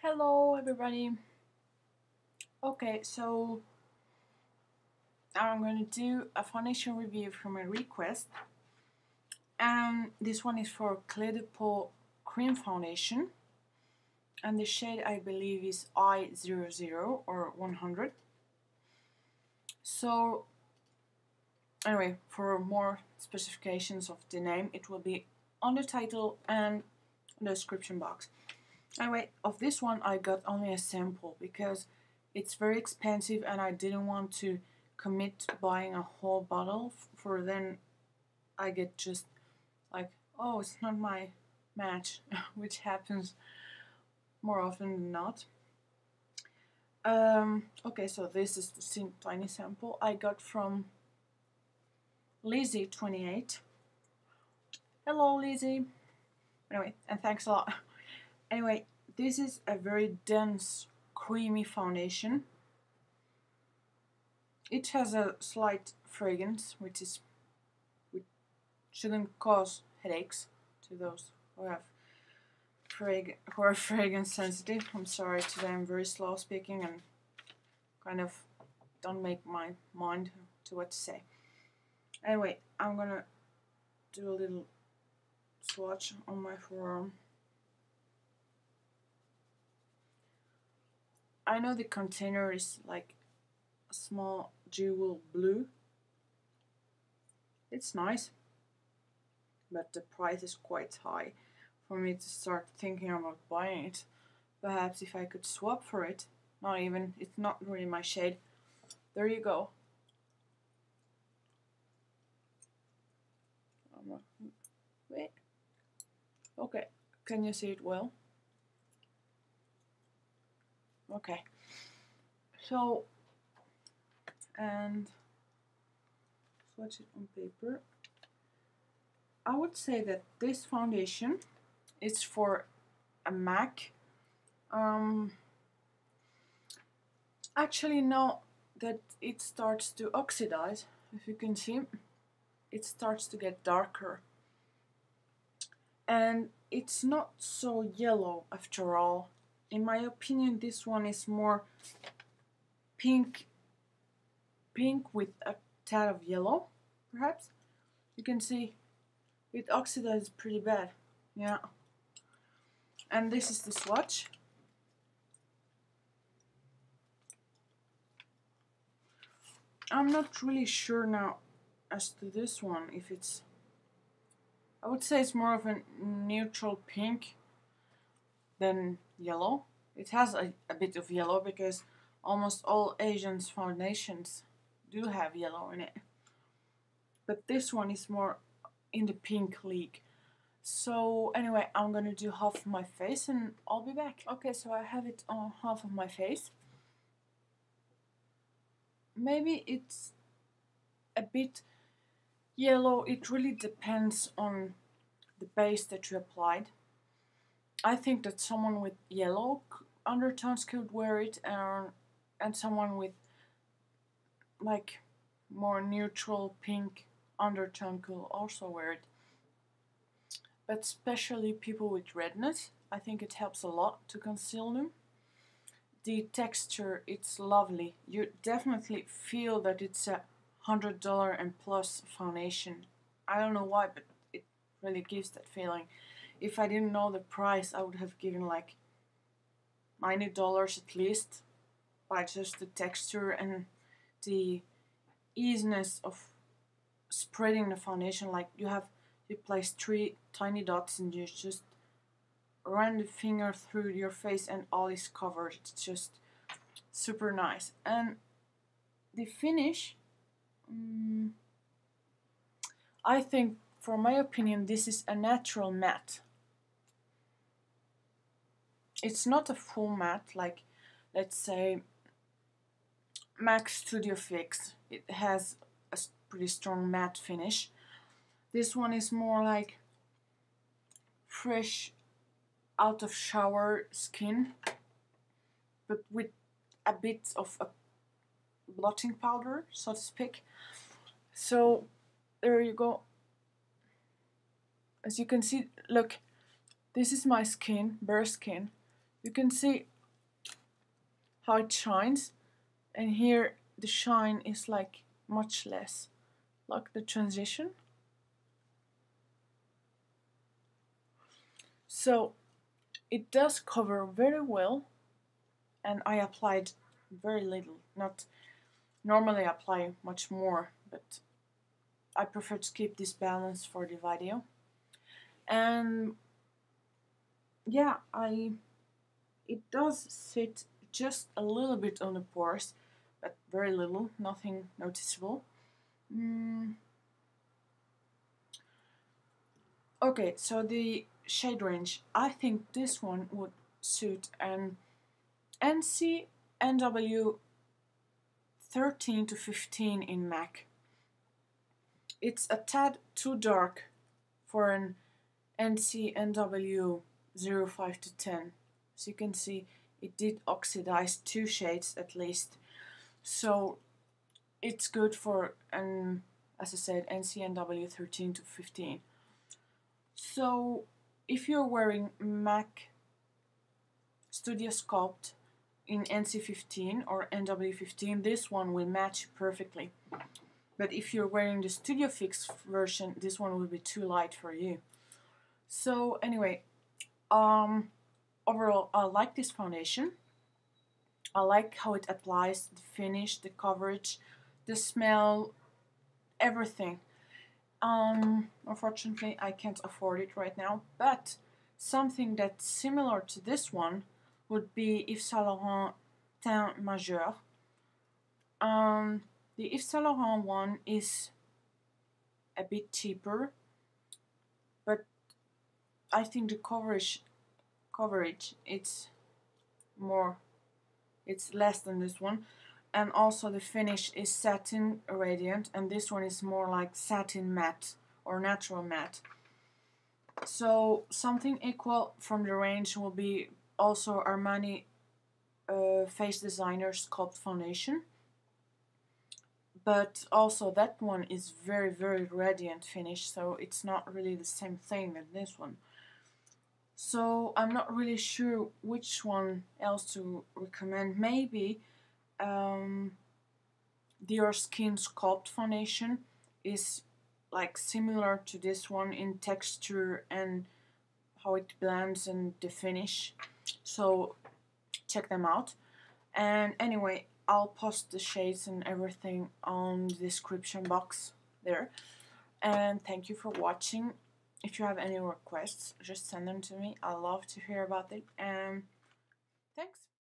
Hello everybody. Okay, so I'm gonna do a foundation review from a request, and this one is for Cle De Peau cream foundation, and the shade I believe is I00 or 100. So anyway, for more specifications of the name, it will be on the title and the description box. Anyway, of this one I got only a sample because it's very expensive and I didn't want to commit to buying a whole bottle for then I get just like, oh, it's not my match, which happens more often than not. Okay, so this is the tiny sample I got from Lizzie28. Hello, Lizzie. Anyway, and thanks a lot. Anyway, this is a very dense, creamy foundation. It has a slight fragrance, which shouldn't cause headaches to those who are fragrance sensitive. I'm sorry, today I'm very slow speaking and kind of don't make my mind to what to say. Anyway, I'm gonna do a little swatch on my forearm. I know the container is like a small jewel blue. It's nice, but the price is quite high for me to start thinking about buying it. Perhaps if I could swap for it. Not even, it's not really my shade. There you go. Wait. Okay, can you see it well? Okay. So, and swatch it on paper. I would say that this foundation is for a MAC. Actually, now that it starts to oxidize, if you can see, it starts to get darker. And it's not so yellow after all. In my opinion, this one is more pink with a tad of yellow, perhaps. You can see it oxidizes pretty bad, yeah. And this is the swatch. I'm not really sure now as to this one, if it's, I would say it's more of a neutral pink than yellow. It has a bit of yellow because almost all Asians foundations do have yellow in it. But this one is more in the pink league. So anyway, I'm gonna do half of my face and I'll be back. Okay, so I have it on half of my face. Maybe it's a bit yellow. It really depends on the base that you applied. I think that someone with yellow undertones could wear it, and someone with like more neutral pink undertone could also wear it. But especially people with redness, I think it helps a lot to conceal them. The texture, it's lovely. You definitely feel that it's a $100 and plus foundation. I don't know why, but it really gives that feeling. If I didn't know the price, I would have given like $90 at least, by just the texture and the easiness of spreading the foundation. Like you place 3 tiny dots and you just run the finger through your face and all is covered. It's just super nice. And the finish, I think, for my opinion, this is a natural matte. It's not a full matte like, let's say, MAC Studio Fix. It has a pretty strong matte finish. This one is more like fresh out of shower skin, but with a bit of a blotting powder, so to speak. So there you go. As you can see, look, this is my skin, bare skin. You can see how it shines, and here the shine is like much less, like the transition. So it does cover very well, and I applied very little. Not normally I apply much more, but I prefer to keep this balance for the video. And yeah, it does sit just a little bit on the pores, but very little, nothing noticeable. Okay, so the shade range, I think this one would suit an NC NW 13 to 15 in MAC. It's a tad too dark for an NC NW 05 to 10. So you can see it did oxidize 2 shades at least. So it's good for an, as I said, NCNW 13 to 15. So if you're wearing MAC Studio Sculpt in NC15 or NW15, this one will match perfectly. But if you're wearing the Studio Fix version, this one will be too light for you. So anyway, overall, I like this foundation. I like how it applies, the finish, the coverage, the smell, everything. Unfortunately, I can't afford it right now, but something that's similar to this one would be Yves Saint Laurent Teint Majeur. The Yves Saint Laurent one is a bit cheaper, but I think the coverage it's less than this one, and also the finish is satin radiant, and this one is more like satin matte or natural matte. So something equal from the range will be also Armani Face Designer Sculpt Foundation, but also that one is very, very radiant finish, so it's not really the same thing as this one. So I'm not really sure which one else to recommend. Maybe Your Skin Sculpt Foundation is like similar to this one in texture and how it blends and the finish. So check them out. And anyway, I'll post the shades and everything on the description box there. And thank you for watching. If you have any requests, just send them to me. I love to hear about it. And thanks.